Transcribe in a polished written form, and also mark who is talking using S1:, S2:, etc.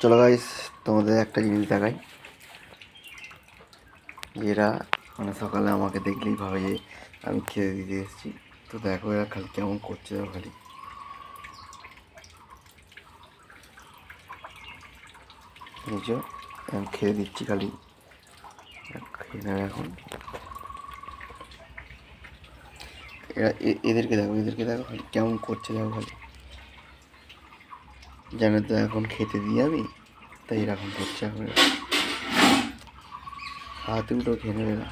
S1: চলো গাইস, তোমাদের একটা জিনিস দেখাই। এরা মানে সকালে আমাকে দেখলেই ভাবে যে আমি খেতে দিতে এসেছি। তো দেখো এরা খালি কেমন করছে, দেখো খালি বুঝছো, আমি খেতে দিচ্ছি খালি খেয়ে নেবে এখন। এরা এদেরকে দেখো খালি কেমন করছে, দেখো খালি জানে তো এখন খেতে দিই আমি, তাই এরকম করছে এখন। হাতে উঠেও খেয়ে নেবে না।